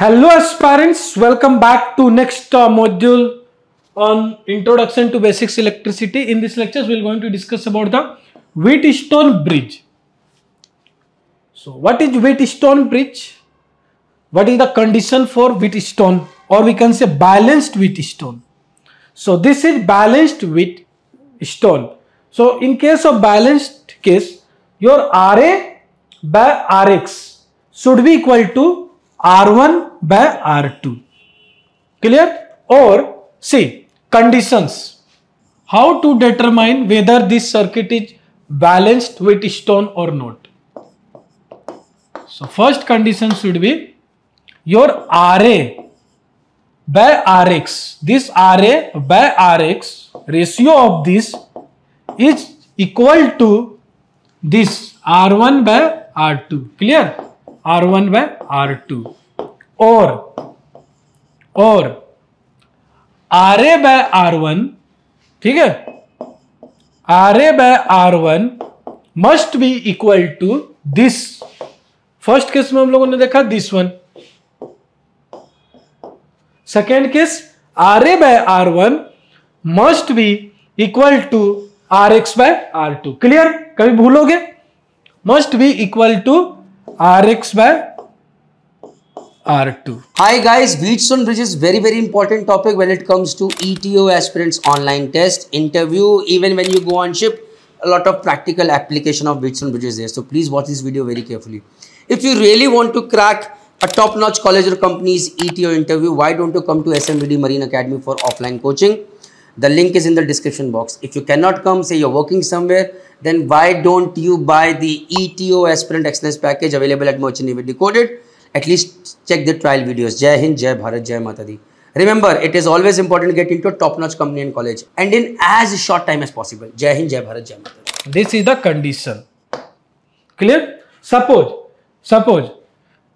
Hello aspirants, welcome back to next module on Introduction to Basics Electricity. In this lecture, we are going to discuss about the Wheatstone bridge. So, what is Wheatstone bridge? What is the condition for Wheatstone, or we can say balanced Wheatstone? So, this is balanced Wheatstone. So, in case of balanced case, your RA by RX should be equal to R1 by R2. Clear? Or see, conditions. How to determine whether this circuit is balanced Wheatstone or not. So first condition should be your RA by Rx. This RA by Rx ratio of this is equal to this R1 by R2. Clear? R1 by R2 or RA by R1, ठीक है, RA by R1 must be equal to this. First case में हम लोगों ने देखा this one. Second case RA by R1 must be equal to RX by R2. Clear? कभी भूलोगे? Must be equal to RX by R2. Hi guys, Wheatstone bridge is very important topic when it comes to ETO aspirants online test, interview, even when you go on ship, a lot of practical application of Wheatstone bridge is there. So please watch this video very carefully. If you really want to crack a top-notch college or company's ETO interview, why don't you come to SMBD Marine Academy for offline coaching? The link is in the description box. If you cannot come, say you're working somewhere, then why don't you buy the ETO aspirant excellence package available at Merchant Navy Decoded? At least check the trial videos. Jai Hind, Jai Bharat, Jai Mata Di. Remember, it is always important to get into a top-notch company and college and in as short time as possible. Jai Hind, Jai Bharat, Jai Mata Di. This is the condition. Clear? Suppose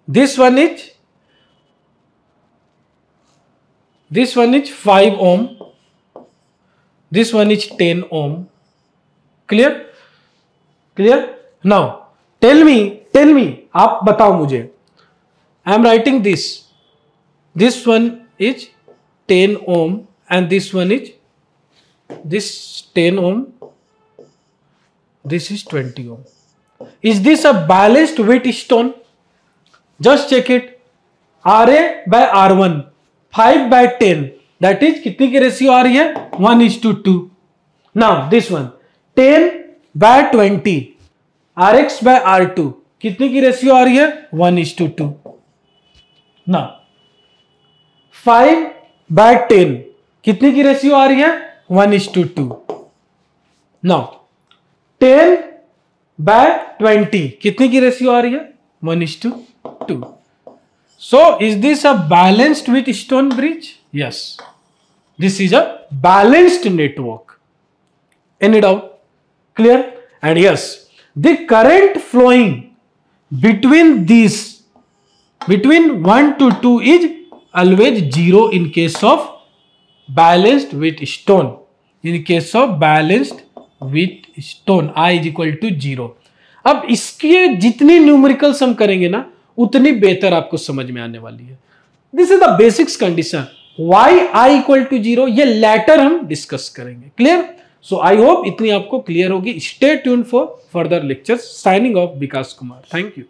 this one is 5 ohm. This one is 10 ohm. Clear? Now, tell me, आप बताओ मुझे. I am writing this. This one is 10 ohm and this one is this 10 ohm. This is 20 ohm. Is this a balanced Wheatstone? Just check it. RA by R1 5 by 10. That is कितनी की ratio आ रही है? 1:2. Now this one 10 by 20. RX by R2 कितनी की ratio आ रही है? 1:2. Now 5 by 10 कितनी की रेशियो आ रही है? 1:2. Now 10 by 20 कितनी की रेशियो आ रही है? 1:2. So is this a balanced Wheatstone bridge? Yes. This is a balanced network. Any doubt? Clear? And yes, the current flowing between 1 to 2 is always 0 in case of balanced Wheatstone. In case of balanced Wheatstone, I is equal to 0. अब इसके जितनी numericals हम करेंगे ना, उतनी बेहतर आपको समझ में आने वाली है. This is the basics condition. Why I equal to 0 ये लेटर हम डिस्कस करेंगे. क्लियर? सो आई होप इतनी आपको क्लियर होगी. Stay tuned for further lectures. Signing off Vikas Kumar. Thank you.